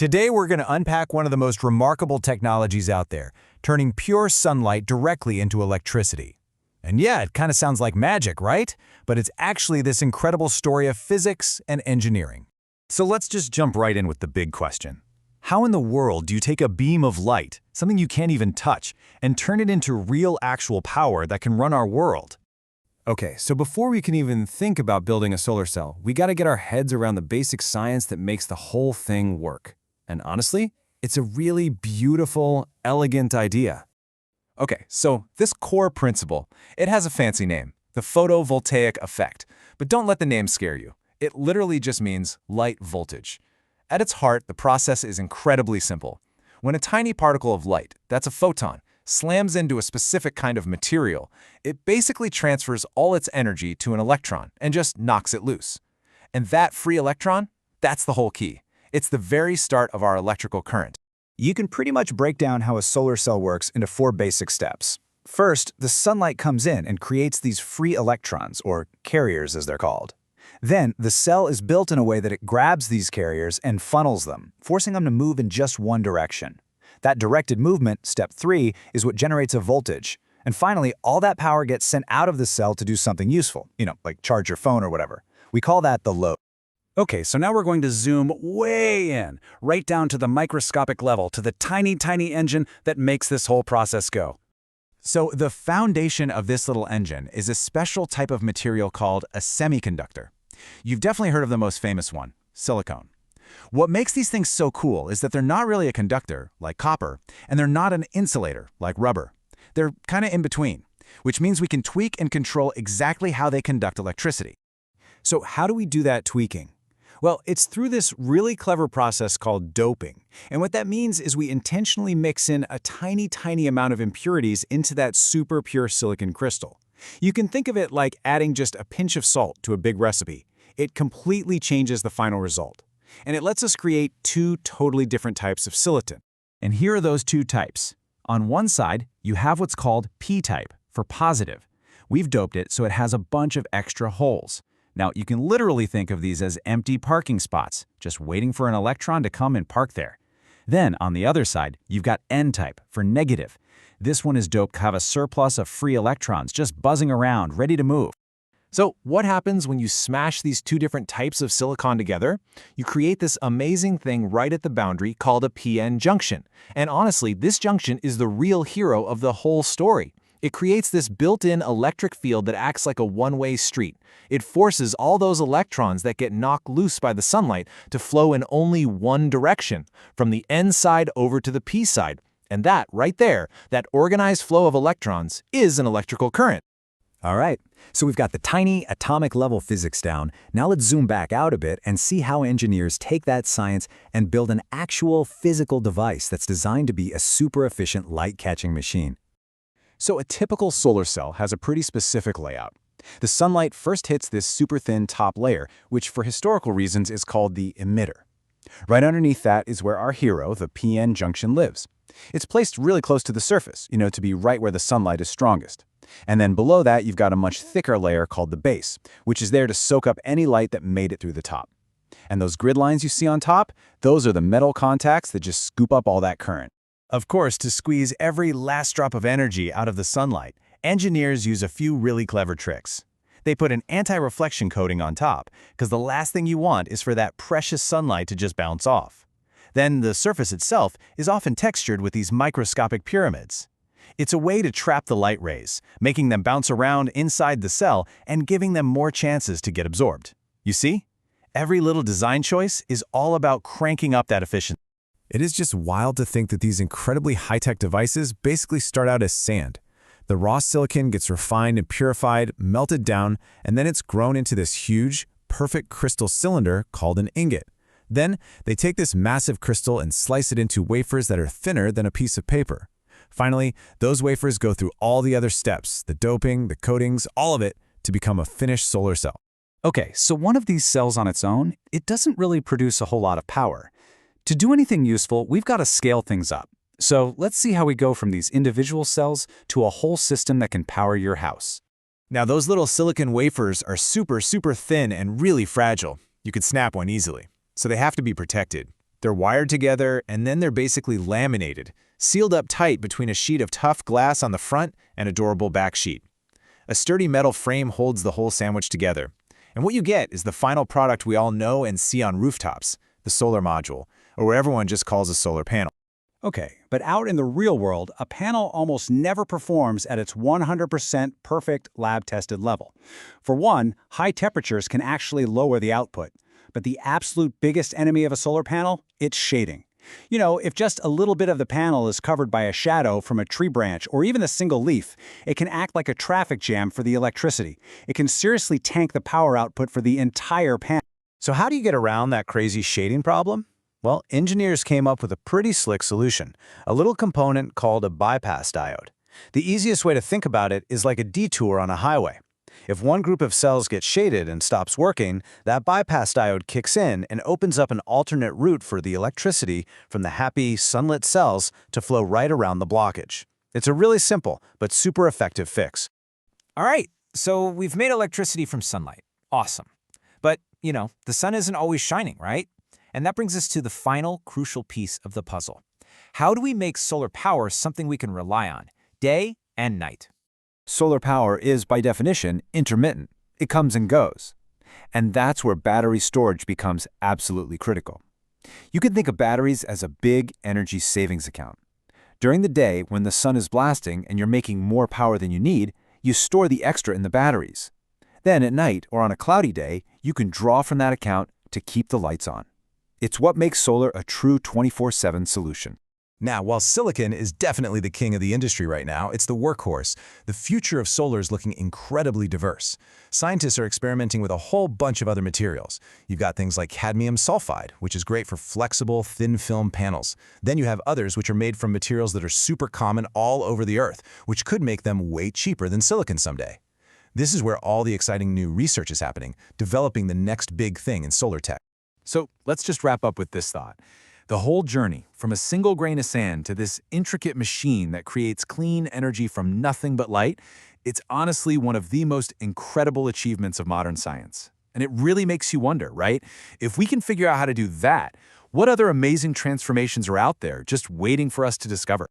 Today we're going to unpack one of the most remarkable technologies out there, turning pure sunlight directly into electricity. And yeah, it kind of sounds like magic, right? But it's actually this incredible story of physics and engineering. So let's just jump right in with the big question. How in the world do you take a beam of light, something you can't even touch, and turn it into real actual power that can run our world? Okay, so before we can even think about building a solar cell, we gotta get our heads around the basic science that makes the whole thing work. And honestly, it's a really beautiful, elegant idea. Okay, so this core principle, it has a fancy name, the photovoltaic effect. But don't let the name scare you. It literally just means light voltage. At its heart, the process is incredibly simple. When a tiny particle of light, that's a photon, slams into a specific kind of material, it basically transfers all its energy to an electron and just knocks it loose. And that free electron, that's the whole key. It's the very start of our electrical current. You can pretty much break down how a solar cell works into 4 basic steps. First, the sunlight comes in and creates these free electrons, or carriers as they're called. Then, the cell is built in a way that it grabs these carriers and funnels them, forcing them to move in just one direction. That directed movement, step 3, is what generates a voltage. And finally, all that power gets sent out of the cell to do something useful, like charge your phone or whatever. We call that the load. Okay, so now we're going to zoom way in, right down to the microscopic level, to the tiny, tiny engine that makes this whole process go. So the foundation of this little engine is a special type of material called a semiconductor. You've definitely heard of the most famous one, silicon. What makes these things so cool is that they're not really a conductor, like copper, and they're not an insulator, like rubber. They're kind of in between, which means we can tweak and control exactly how they conduct electricity. So how do we do that tweaking? Well, it's through this really clever process called doping. And what that means is we intentionally mix in a tiny, tiny amount of impurities into that super pure silicon crystal. You can think of it like adding just a pinch of salt to a big recipe. It completely changes the final result. And it lets us create 2 totally different types of silicon. And here are those 2 types. On one side, you have what's called P-type, for positive. We've doped it so it has a bunch of extra holes. Now, you can literally think of these as empty parking spots, just waiting for an electron to come and park there. Then, on the other side, you've got N-type, for negative. This one is doped to have a surplus of free electrons just buzzing around, ready to move. So, what happens when you smash these 2 different types of silicon together? You create this amazing thing right at the boundary called a p-n junction. And honestly, this junction is the real hero of the whole story. It creates this built-in electric field that acts like a one-way street. It forces all those electrons that get knocked loose by the sunlight to flow in only one direction, from the N side over to the P side. And that, right there, that organized flow of electrons, is an electrical current. All right, so we've got the tiny atomic level physics down. Now let's zoom back out a bit and see how engineers take that science and build an actual physical device that's designed to be a super efficient light-catching machine. So a typical solar cell has a pretty specific layout. The sunlight first hits this super thin top layer, which for historical reasons is called the emitter. Right underneath that is where our hero, the p-n junction, lives. It's placed really close to the surface, to be right where the sunlight is strongest. And then below that, you've got a much thicker layer called the base, which is there to soak up any light that made it through the top. And those grid lines you see on top, those are the metal contacts that just scoop up all that current. Of course, to squeeze every last drop of energy out of the sunlight, engineers use a few really clever tricks. They put an anti-reflection coating on top, because the last thing you want is for that precious sunlight to just bounce off. Then the surface itself is often textured with these microscopic pyramids. It's a way to trap the light rays, making them bounce around inside the cell and giving them more chances to get absorbed. You see? Every little design choice is all about cranking up that efficiency. It is just wild to think that these incredibly high-tech devices basically start out as sand. The raw silicon gets refined and purified, melted down, and then it's grown into this huge, perfect crystal cylinder called an ingot. Then, they take this massive crystal and slice it into wafers that are thinner than a piece of paper. Finally, those wafers go through all the other steps, the doping, the coatings, all of it, to become a finished solar cell. Okay, so one of these cells on its own, it doesn't really produce a whole lot of power. To do anything useful, we've got to scale things up. So let's see how we go from these individual cells to a whole system that can power your house. Now, those little silicon wafers are super thin and really fragile. You could snap one easily. So they have to be protected. They're wired together, and then they're basically laminated, sealed up tight between a sheet of tough glass on the front and a durable back sheet. A sturdy metal frame holds the whole sandwich together. And what you get is the final product we all know and see on rooftops, the solar module, or what everyone just calls a solar panel. Okay, but out in the real world, a panel almost never performs at its 100% perfect lab-tested level. For one, high temperatures can actually lower the output. But the absolute biggest enemy of a solar panel? It's shading. You know, if just a little bit of the panel is covered by a shadow from a tree branch or even a single leaf, it can act like a traffic jam for the electricity. It can seriously tank the power output for the entire panel. So how do you get around that crazy shading problem? Well, engineers came up with a pretty slick solution, a little component called a bypass diode. The easiest way to think about it is like a detour on a highway. If one group of cells gets shaded and stops working, that bypass diode kicks in and opens up an alternate route for the electricity from the happy, sunlit cells to flow right around the blockage. It's a really simple but super effective fix. All right, so we've made electricity from sunlight. Awesome. But, the sun isn't always shining, right? And that brings us to the final crucial piece of the puzzle. How do we make solar power something we can rely on, day and night? Solar power is, by definition, intermittent. It comes and goes. And that's where battery storage becomes absolutely critical. You can think of batteries as a big energy savings account. During the day, when the sun is blasting and you're making more power than you need, you store the extra in the batteries. Then at night or on a cloudy day, you can draw from that account to keep the lights on. It's what makes solar a true 24/7 solution. Now, while silicon is definitely the king of the industry right now, it's the workhorse. The future of solar is looking incredibly diverse. Scientists are experimenting with a whole bunch of other materials. You've got things like cadmium sulfide, which is great for flexible, thin film panels. Then you have others which are made from materials that are super common all over the Earth, which could make them way cheaper than silicon someday. This is where all the exciting new research is happening, developing the next big thing in solar tech. So let's just wrap up with this thought. The whole journey, from a single grain of sand to this intricate machine that creates clean energy from nothing but light, it's honestly one of the most incredible achievements of modern science. And it really makes you wonder, right? If we can figure out how to do that, what other amazing transformations are out there just waiting for us to discover?